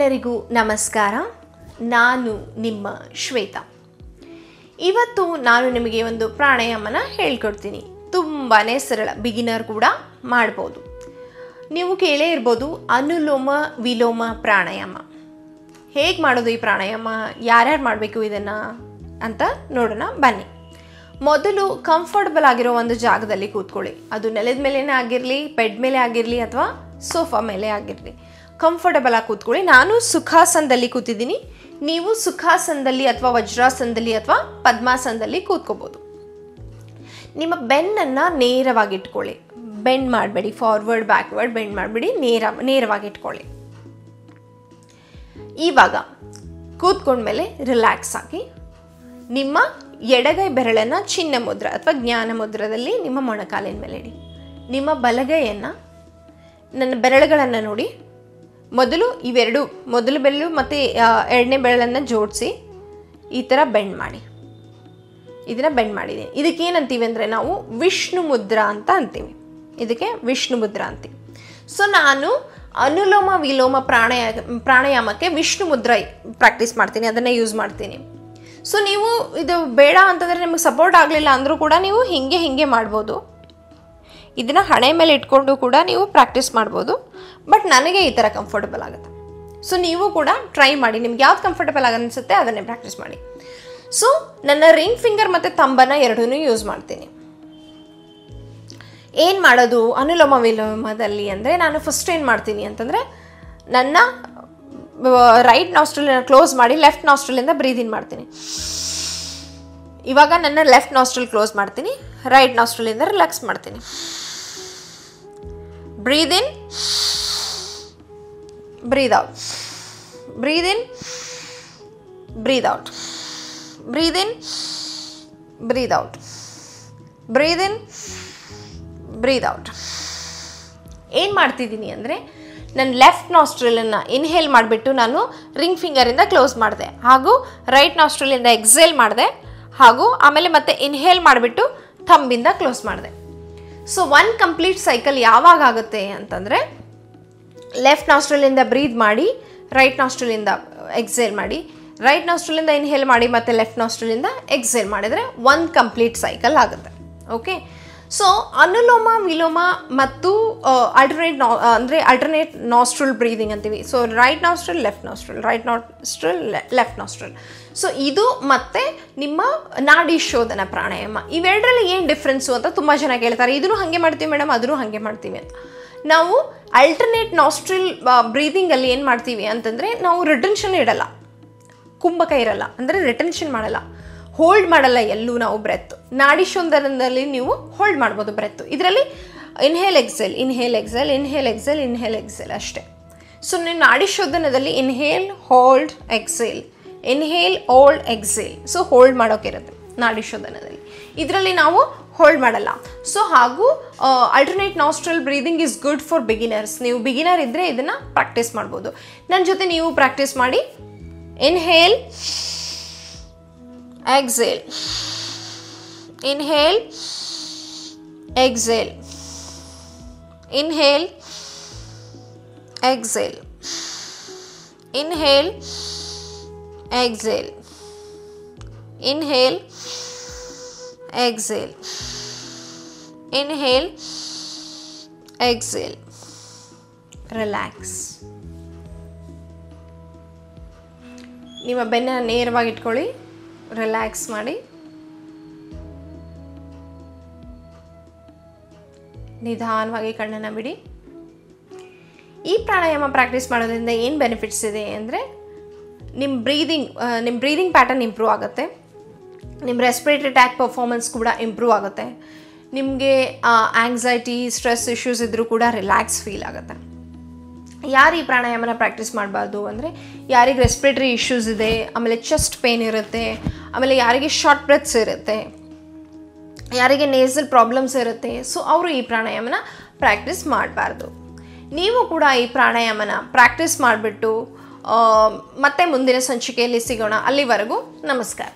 ಎಲ್ಲರಿಗೂ ನಮಸ್ಕಾರ. ನಾನು ನಿಮ್ಮ ಶ್ವೇತಾ. ಇವತ್ತು ನಾನು ನಿಮಗೆ ಒಂದು ಪ್ರಾಣಾಯಾಮನ ಹೇಳ್ಕೊಡ್ತೀನಿ. ತುಂಬಾ ಸರಳ, ಬಿಗಿನರ್ ಕೂಡ ಮಾಡ್ಬೋದು. ನೀವು ಕೇಳೇ ಇರ್ಬೋದು ಅನುಲೋಮ ವಿಲೋಮ ಪ್ರಾಣಾಯಾಮ. ಹೇಗೆ ಮಾಡೋದು ಈ ಪ್ರಾಣಾಯಾಮ, ಯಾರ್ಯಾರು ಮಾಡಬೇಕು ಇದನ್ನು ಅಂತ ನೋಡೋಣ ಬನ್ನಿ. ಮೊದಲು ಕಂಫರ್ಟಬಲ್ ಆಗಿರೋ ಒಂದು ಜಾಗದಲ್ಲಿ ಕೂತ್ಕೊಳ್ಳಿ. ಅದು ನೆಲದ ಮೇಲೇ ಆಗಿರಲಿ, ಬೆಡ್ ಮೇಲೆ ಆಗಿರಲಿ ಅಥವಾ ಸೋಫಾ ಮೇಲೆ ಆಗಿರಲಿ, ಕಂಫರ್ಟಬಲ್ ಆಗಿ ಕೂತ್ಕೊಳ್ಳಿ. ನಾನು ಸುಖಾಸನದಲ್ಲಿ ಕೂತಿದ್ದೀನಿ. ನೀವು ಸುಖಾಸನದಲ್ಲಿ ಅಥವಾ ವಜ್ರಾಸನದಲ್ಲಿ ಅಥವಾ ಪದ್ಮಾಸನದಲ್ಲಿ ಕೂತ್ಕೋಬೋದು. ನಿಮ್ಮ ಬೆನ್ನನ್ನು ನೇರವಾಗಿ ಇಟ್ಕೊಳ್ಳಿ. ಬೆಂಡ್ ಮಾಡಬೇಡಿ, ಫಾರ್ವರ್ಡ್ ಬ್ಯಾಕ್ವರ್ಡ್ ಬೆಂಡ್ ಮಾಡಬೇಡಿ, ನೇರವಾಗಿ ಇಟ್ಕೊಳ್ಳಿ. ಇವಾಗ ಕೂತ್ಕೊಂಡ್ಮೇಲೆ ರಿಲ್ಯಾಕ್ಸ್ ಆಗಿ ನಿಮ್ಮ ಎಡಗೈ ಬೆರಳನ್ನು ಚಿನ್ನ ಮುದ್ರ ಅಥವಾ ಜ್ಞಾನ ಮುದ್ರದಲ್ಲಿ ನಿಮ್ಮ ಮೊಣಕಾಲಿನ ಮೇಲೆ ಇಡಿ. ನಿಮ್ಮ ಬಲಗೈಯನ್ನು, ನನ್ನ ಬೆರಳುಗಳನ್ನು ನೋಡಿ, ಮೊದಲು ಬೆರಳು ಮತ್ತು ಎರಡನೇ ಬೆರಳನ್ನು ಜೋಡಿಸಿ ಈ ಥರ ಬೆಂಡ್ ಮಾಡಿ. ಇದನ್ನು ಬೆಂಡ್ ಮಾಡಿದ್ದೀನಿ. ಇದಕ್ಕೆ ಏನಂತೀವಿ ಅಂದರೆ ನಾವು ವಿಷ್ಣು ಮುದ್ರಾ ಅಂತ ಅಂತೀವಿ. ಇದಕ್ಕೆ ವಿಷ್ಣು ಮುದ್ರಾ ಅಂತೀವಿ. ಸೊ ನಾನು ಅನುಲೋಮ ವಿಲೋಮ ಪ್ರಾಣಾಯಾಮಕ್ಕೆ ವಿಷ್ಣು ಮುದ್ರಾ ಪ್ರಾಕ್ಟೀಸ್ ಮಾಡ್ತೀನಿ, ಅದನ್ನೇ ಯೂಸ್ ಮಾಡ್ತೀನಿ. ಸೊ ನೀವು ಇದು ಬೇಡ ಅಂತಂದರೆ, ನಿಮಗೆ ಸಪೋರ್ಟ್ ಆಗಲಿಲ್ಲ ಅಂದರೂ ಕೂಡ ನೀವು ಹಿಂಗೆ ಮಾಡ್ಬೋದು. ಇದನ್ನು ಹಣೆ ಮೇಲೆ ಇಟ್ಕೊಂಡು ಕೂಡ ನೀವು ಪ್ರಾಕ್ಟೀಸ್ ಮಾಡ್ಬೋದು. ಬಟ್ ನನಗೆ ಈ ಥರ ಕಂಫರ್ಟಬಲ್ ಆಗುತ್ತೆ. ಸೊ ನೀವು ಕೂಡ ಟ್ರೈ ಮಾಡಿ, ನಿಮ್ಗೆ ಯಾವ್ದು ಕಂಫರ್ಟಬಲ್ ಅನಿಸುತ್ತೆ ಅದನ್ನೇ ಪ್ರಾಕ್ಟೀಸ್ ಮಾಡಿ. ಸೊ ನನ್ನ ರಿಂಗ್ ಫಿಂಗರ್ ಮತ್ತು ತಂಬನ ಎರಡೂ ಯೂಸ್ ಮಾಡ್ತೀನಿ. ಏನು ಮಾಡೋದು ಅನುಲೋಮ ವಿಲೋಮದಲ್ಲಿ ಅಂದರೆ, ನಾನು ಫಸ್ಟ್ ಏನು ಮಾಡ್ತೀನಿ ಅಂತಂದರೆ, ನನ್ನ ರೈಟ್ ನಾಸ್ಟ್ರಲನ್ನು ಕ್ಲೋಸ್ ಮಾಡಿ ಲೆಫ್ಟ್ ನಾಸ್ಟ್ರಲಿಂದ ಬ್ರೀತ್ ಇನ್ ಮಾಡ್ತೀನಿ. ಇವಾಗ ನನ್ನ ಲೆಫ್ಟ್ ನಾಸ್ಟ್ರಲ್ ಕ್ಲೋಸ್ ಮಾಡ್ತೀನಿ, ರೈಟ್ ನಾಸ್ಟ್ರಲಿಂದ ರಿಲ್ಯಾಕ್ಸ್ ಮಾಡ್ತೀನಿ. ಬ್ರೀತ್ ಇನ್, ಬ್ರೀತ್ ಔಟ್, ಬ್ರೀತ್ ಇನ್, ಬ್ರೀತ್ ಔಟ್, ಬ್ರೀತ್ ಇನ್, ಬ್ರೀತ್ ಔಟ್, ಬ್ರೀತ್ ಇನ್, ಬ್ರೀತ್ ಔಟ್. ಏನು ಮಾಡ್ತಿದ್ದೀನಿ ಅಂದರೆ, ನನ್ನ ಲೆಫ್ಟ್ ನಾಸ್ಟ್ರಲನ್ನು ಇನ್ಹೇಲ್ ಮಾಡಿಬಿಟ್ಟು ನಾನು ರಿಂಗ್ ಫಿಂಗರಿಂದ ಕ್ಲೋಸ್ ಮಾಡಿದೆ, ಹಾಗೂ ರೈಟ್ ನಾಸ್ಟ್ರಲಿಂದ ಎಕ್ಸೇಲ್ ಮಾಡಿದೆ, ಹಾಗೂ ಆಮೇಲೆ ಮತ್ತೆ ಇನ್ಹೇಲ್ ಮಾಡಿಬಿಟ್ಟು ಥಂಬಿಂದ ಕ್ಲೋಸ್ ಮಾಡಿದೆ. ಸೊ ಒನ್ ಕಂಪ್ಲೀಟ್ ಸೈಕಲ್ ಯಾವಾಗ ಆಗುತ್ತೆ ಅಂತಂದರೆ, ಲೆಫ್ಟ್ ನಾಸ್ಟ್ರಲಿಂದ ಬ್ರೀತ್ ಮಾಡಿ, ರೈಟ್ ನಾಸ್ಟ್ರಲಿಂದ ಎಕ್ಸೇಲ್ ಮಾಡಿ, ರೈಟ್ ನಾಸ್ಟ್ರಲಿಂದ ಇನ್ಹೇಲ್ ಮಾಡಿ, ಮತ್ತು ಲೆಫ್ಟ್ ನಾಸ್ಟ್ರಲಿಂದ ಎಕ್ಸೇಲ್ ಮಾಡಿದರೆ ಒಂದು ಕಂಪ್ಲೀಟ್ ಸೈಕಲ್ ಆಗುತ್ತೆ. ಓಕೆ. ಸೊ ಅನುಲೋಮ ವಿಲೋಮ ಮತ್ತು ಅಲ್ಟರ್ನೇಟ್ ನಾಸ್ಟ್ರಲ್ ಬ್ರೀದಿಂಗ್ ಅಂತೀವಿ. So right nostril, left nostril, right nostril, left nostril. So ಇದು ಮತ್ತು ನಿಮ್ಮ ನಾಡಿ ಶೋಧನ ಪ್ರಾಣಾಯಾಮ, ಇವೆರಡರಲ್ಲಿ ಏನು ಡಿಫ್ರೆನ್ಸು ಅಂತ ತುಂಬ ಜನ ಕೇಳ್ತಾರೆ. ಇದನ್ನು ಹಾಗೆ ಮಾಡ್ತೀವಿ ಮೇಡಮ್, ಅದನ್ನು ಹಾಗೆ ಮಾಡ್ತೀವಿ ಅಂತ. ನಾವು ಅಲ್ಟರ್ನೇಟ್ ನಾಸ್ಟ್ರಲ್ ಬ್ರೀದಿಂಗಲ್ಲಿ ಏನು ಮಾಡ್ತೀವಿ ಅಂತಂದರೆ, ನಾವು ರಿಟೆನ್ಷನ್ ಇಡಲ್ಲ, ಕುಂಭಕ ಇರಲ್ಲ, ಅಂದರೆ ರಿಟೆನ್ಷನ್ ಮಾಡಲ್ಲ, ಹೋಲ್ಡ್ ಮಾಡಲ್ಲ ಎಲ್ಲೂ ನಾವು ಬ್ರೆತ್. ನಾಡಿ ಶೋಧನದಲ್ಲಿ ನೀವು ಹೋಲ್ಡ್ ಮಾಡ್ಬೋದು ಬ್ರೆತ್. ಇದರಲ್ಲಿ inhale exhale, inhale exhale, inhale exhale, inhale exhale ಅಷ್ಟೇ. ಸೊ ನೀವು ನಾಡಿ ಶೋಧನದಲ್ಲಿ inhale, hold, exhale, inhale, hold, exhale. So hold ಮಾಡೋಕ್ಕಿರುತ್ತೆ ನಾಡಿ ಶೋಧನದಲ್ಲಿ. ಇದರಲ್ಲಿ ನಾವು ಹೋಲ್ಡ್ ಮಾಡಲ್ಲ. ಸೊ ಹಾಗೂ alternate nostril breathing is good for beginners. ನೀವು ಬಿಗಿನರ್ ಇದ್ದರೆ ಇದನ್ನು ಪ್ರಾಕ್ಟೀಸ್ ಮಾಡ್ಬೋದು. ನನ್ನ ಜೊತೆ ನೀವು ಪ್ರಾಕ್ಟೀಸ್ ಮಾಡಿ. Inhale, exhale, inhale, exhale, inhale, exhale, inhale, exhale, inhale, exhale, inhale, exhale. Relax. ನಿಮ್ಮ ಬೆನ್ನನ್ನು ನೇರವಾಗಿ ಇಟ್ಕೊಳ್ಳಿ, ರಿಲ್ಯಾಕ್ಸ್ ಮಾಡಿ, ನಿಧಾನವಾಗಿ ಕಣ್ಣನ್ನು ಬಿಡಿ. ಈ ಪ್ರಾಣಾಯಾಮ ಪ್ರಾಕ್ಟೀಸ್ ಮಾಡೋದ್ರಿಂದ ಏನು ಬೆನಿಫಿಟ್ಸ್ ಇದೆ ಅಂದರೆ, ನಿಮ್ಮ ಬ್ರೀದಿಂಗ್ ಪ್ಯಾಟರ್ನ್ ಇಂಪ್ರೂವ್ ಆಗುತ್ತೆ, ನಿಮ್ಮ ರೆಸ್ಪಿರೇಟರಿ ಟ್ಯಾಕ್ ಪರ್ಫಾರ್ಮೆನ್ಸ್ ಕೂಡ ಇಂಪ್ರೂವ್ ಆಗುತ್ತೆ, ನಿಮಗೆ ಆಂಗ್ಸೈಟಿ, ಸ್ಟ್ರೆಸ್ ಇಶ್ಯೂಸ್ ಇದ್ದರೂ ಕೂಡ ರಿಲ್ಯಾಕ್ಸ್ ಫೀಲ್ ಆಗುತ್ತೆ. ಯಾರು ಈ ಪ್ರಾಣಾಯಾಮನ ಪ್ರಾಕ್ಟೀಸ್ ಮಾಡಬಾರ್ದು ಅಂದರೆ, ಯಾರಿಗೆ ರೆಸ್ಪಿರೇಟರಿ ಇಶ್ಯೂಸ್ ಇದೆ, ಆಮೇಲೆ ಚೆಸ್ಟ್ ಪೇನ್ ಇರುತ್ತೆ, ಆಮೇಲೆ ಯಾರಿಗೆ ಶಾರ್ಟ್ ಬ್ರೆತ್ಸ್ ಇರುತ್ತೆ, ಯಾರಿಗೆ ನೇಸಲ್ ಪ್ರಾಬ್ಲಮ್ಸ್ ಇರುತ್ತೆ, ಸೊ ಅವರು ಈ ಪ್ರಾಣಾಯಾಮನ ಪ್ರಾಕ್ಟೀಸ್ ಮಾಡಬಾರ್ದು. ನೀವು ಕೂಡ ಈ ಪ್ರಾಣಾಯಾಮನ ಪ್ರಾಕ್ಟೀಸ್ ಮಾಡಿಬಿಟ್ಟು ಮತ್ತೆ ಮುಂದಿನ ಸಂಚಿಕೆಯಲ್ಲಿ ಸಿಗೋಣ. ಅಲ್ಲಿವರೆಗೂ ನಮಸ್ಕಾರ.